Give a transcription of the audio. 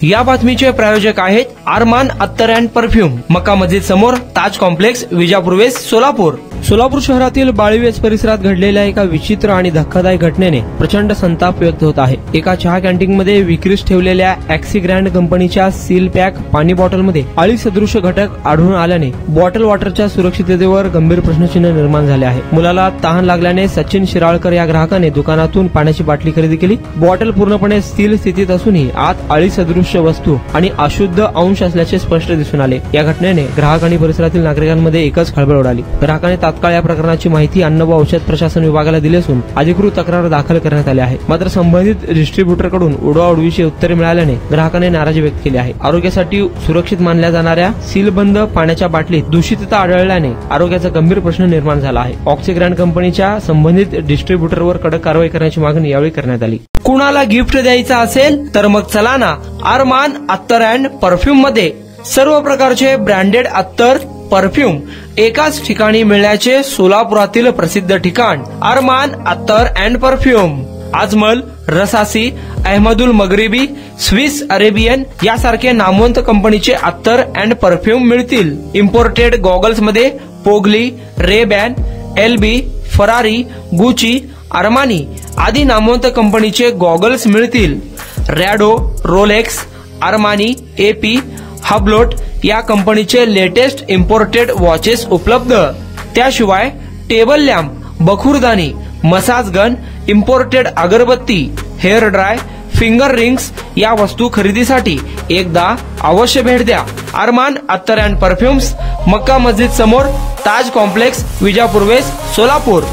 या बातमीचे प्रायोजक आहेत अरमान अत्तर अँड परफ्यूम, मक्का मस्जिद समोर, ताज कॉम्प्लेक्स, विजापूर वेस्ट, सोलापूर। सोलापूर शहरातील बाळीवेस परिसरात घडलेल्या एका विचित्र आणि धक्कादायक घटनेने प्रचंड संताप व्यक्त होत आहे। एका चहा कॅन्टीनमध्ये विक्रीस ठेवलेल्या ॲक्सिग्रँड कंपनीच्या सील पॅक पाणी बॉटलमध्ये अळी सदृश घटक आढळून आल्याने बॉटल वॉटरच्या सुरक्षिततेवर गंभीर प्रश्नचिन्ह निर्माण झाले आहे। मुलाला तहान लागल्याने सचिन शिराळकर या ग्राहकाने दुकानातून पाण्याची बाटली खरेदी केली। बॉटल पूर्णपणे सील स्थितीत असूनही आत अळी सदृश वस्तू आणि अशुद्ध अंश असल्याचे स्पष्ट दिसून आले। या घटनेने ग्राहक आणि परिसरातील नागरिकांमध्ये एकच खळबळ उडाली। ग्राहकाने तात्काळ या प्रकरणाची माहिती अन्न व औषध प्रशासन विभागाला दिली असून अधिकृत तक्रार दाखल करण्यात आली आहे। मात्र संबंधित डिस्ट्रीब्युटरकडून उडवाउडवीची उत्तरे मिळाल्याने ग्राहकाने नाराजी व्यक्त केली आहे। आरोग्यासाठी सुरक्षित मानल्या जाणाऱ्या सीलबंद पाण्याच्या बाटलीत दूषितता आढळल्याने आरोग्याचा गंभीर प्रश्न निर्माण झाला आहे। ऑक्सिग्रँड कंपनीच्या संबंधित डिस्ट्रीब्युटरवर कडक कारवाई करण्याची मागणी यावेळी करण्यात आली। कुणाला गिफ्ट द्यायचं असेल तर मग चला ना अरमान अत्तर अँड परफ्यूम मध्ये सर्व प्रकारचे ब्रँडेड अत्तर परफ्यूम एकाच ठिकाणी मिळण्याचे सोलापुरातील प्रसिद्ध ठिकाण अरमान अत्तर and perfume. Ajmal, Rasasi, Ahmed al Maghribi, Swiss Arabian यासारखे नामवंत कंपनीचे अत्तर अँड परफ्यूम मिळतील। इम्पोर्टेड गॉगल्स मध्ये पोगली, Ray Ban, LB, Ferrari, Gucci, Armani आदी नामवंत कंपनीचे गॉगल्स मिळतील। Rado, Rolex, Armani, AP, Hublot या कंपनीचे लेटेस्ट इम्पोर्टेड वॉचेस उपलब्ध। त्याशिवाय टेबल लॅम्प, बखुरदानी, मसाज गन, इम्पोर्टेड अगरबत्ती, हेअर ड्राय, फिंगर रिंग्स या वस्तू खरेदीसाठी एकदा अवश्य भेट द्या अरमान अत्तर अँड परफ्यूम्स, मक्का मस्जिद समोर, ताज कॉम्प्लेक्स, विजापूर वेस्ट, सोलापूर।